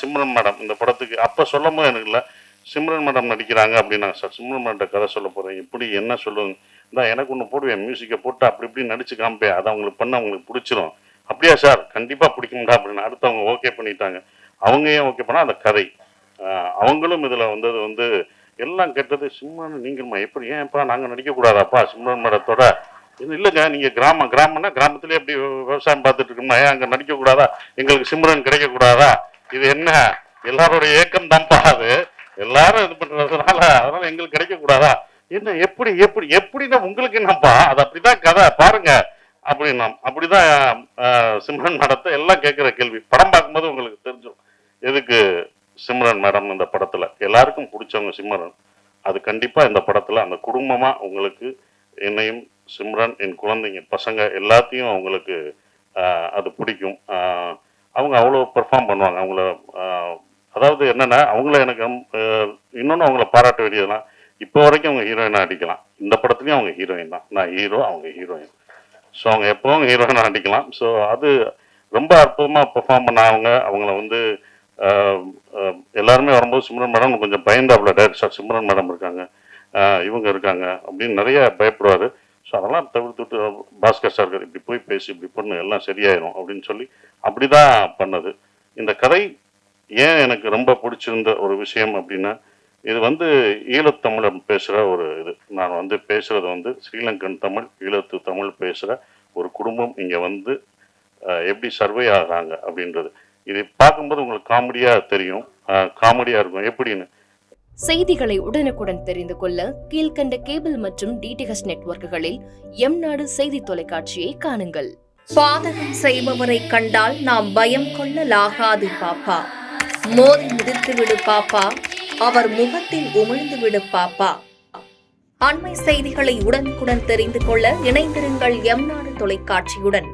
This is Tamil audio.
சிம்ரன் மேடம் இந்த படத்துக்கு அப்போ சொல்லும் போது எனக்கு இல்லை சிம்ரன் மேடம் நடிக்கிறாங்க அப்படின்னாங்க. சார் சிம்ரன் மேடம் கதை சொல்ல போகிறேன், இப்படி என்ன சொல்லுங்க, தான் எனக்கு ஒன்று போடுவேன், மியூசிக்கை போட்டு அப்படி இப்படி நடிச்சு காமிப்பேன், அதை அவங்களுக்கு பண்ண அவங்களுக்கு பிடிச்சிரும். அப்படியா சார், கண்டிப்பாக பிடிக்கும்டா அப்படின்னு அடுத்து அவங்க ஓகே பண்ணிட்டாங்க. அவங்க ஏன் ஓகே பண்ணால் அந்த கதை அவங்களும் இதில் வந்தது வந்து எல்லாம் கேட்டது சிம்ரன் நீங்கள்மா எப்படி ஏன்ப்பா நாங்கள் நடிக்கக்கூடாதாப்பா சிம்ரன் மேடத்தோட. இல்லைங்க நீங்கள் கிராமம்னா கிராமத்துலேயே எப்படி விவசாயம் பார்த்துட்டு இருக்கோம்னா ஏன் அங்கே நடிக்கக்கூடாதா, எங்களுக்கு சிம்ரன் கிடைக்கக்கூடாதா, இது என்ன எல்லாரோட ஏக்கம் தான்ப்பா, அது எல்லாரும் இது பண்றதுனால அதனால எங்களுக்கு கிடைக்க கூடாதா, என்ன எப்படி எப்படி எப்படின்னா உங்களுக்கு என்னப்பா, அது அப்படிதான் கதை பாருங்க அப்படின்னா. அப்படிதான் சிம்ரன் மேடத்தை எல்லாம் கேட்கிற கேள்வி. படம் பார்க்கும்போது உங்களுக்கு தெரிஞ்சிடும் எதுக்கு சிம்ரன் மேடம் இந்த படத்துல எல்லாருக்கும் பிடிச்சவங்க சிம்ரன். அது கண்டிப்பா இந்த படத்துல அந்த குடும்பமா உங்களுக்கு என்னையும் சிம்ரன் என் குழந்தைங்க பசங்க எல்லாத்தையும் அவங்களுக்கு அது பிடிக்கும். அவங்க அவ்வளோ பெர்ஃபார்ம் பண்ணுவாங்க. அவங்கள அதாவது என்னென்னா அவங்கள எனக்கு இன்னொன்று அவங்கள பாராட்ட வேண்டியதுனா இப்போ வரைக்கும் அவங்க ஹீரோயினாக அடிக்கலாம். இந்த படத்துலையும் அவங்க ஹீரோயின் தான், நான் ஹீரோ அவங்க ஹீரோயின். ஸோ அவங்க எப்போவும் ஹீரோயினாக அடிக்கலாம். ஸோ அது ரொம்ப அற்புதமாக பெர்ஃபார்ம் பண்ணாங்க. அவங்கள வந்து எல்லாருமே வரும்போது சிம்ரன் மேடம் கொஞ்சம் பயந்தாப்புல, டைரக்டர் சிம்ரன் மேடம் இருக்காங்க இவங்க இருக்காங்க அப்படின்னு நிறைய பயப்படுவார். ஸோ அதெல்லாம் தவிர்த்துட்டு பாஸ்கர் சார் இப்படி போய் பேசி இப்படி பண்ணு எல்லாம் சரியாயிரும் அப்படின்னு சொல்லி அப்படி தான் பண்ணது. இந்த கதை ஏன் எனக்கு ரொம்ப பிடிச்சிருந்த ஒரு விஷயம் அப்படின்னா, இது வந்து ஈழத்தமிழ் பேசுகிற ஒரு இது. நான் வந்து பேசுகிறது வந்து ஸ்ரீலங்கன் தமிழ் ஈழத்து தமிழ் பேசுகிற ஒரு குடும்பம் இங்கே வந்து எப்படி சர்வே ஆகிறாங்க அப்படின்றது. இது பார்க்கும்போது உங்களுக்கு காமெடியாக தெரியும், காமெடியாக இருக்கும் எப்படின்னு. செய்திகளை உடனுக்குடன் தெரிந்து கொள்ள கீழ்கண்ட கேபிள் மற்றும் டிடிஹெச் நெட்வொர்க்குகளில் எம்நாடு செய்தி தொலைக்காட்சியை காணுங்கள். பாதகம் செய்பவரை கண்டால் நாம் பயம் கொள்ளலாகாது பாப்பா, மோதி மிதித்து விடு பாப்பா, அவர் முகத்தில் உமிழ்ந்து விடு பாப்பா. அண்மை செய்திகளை உடனுக்குடன் தெரிந்து கொள்ள இணைந்திருங்கள் எம்நாடு தொலைக்காட்சியுடன்.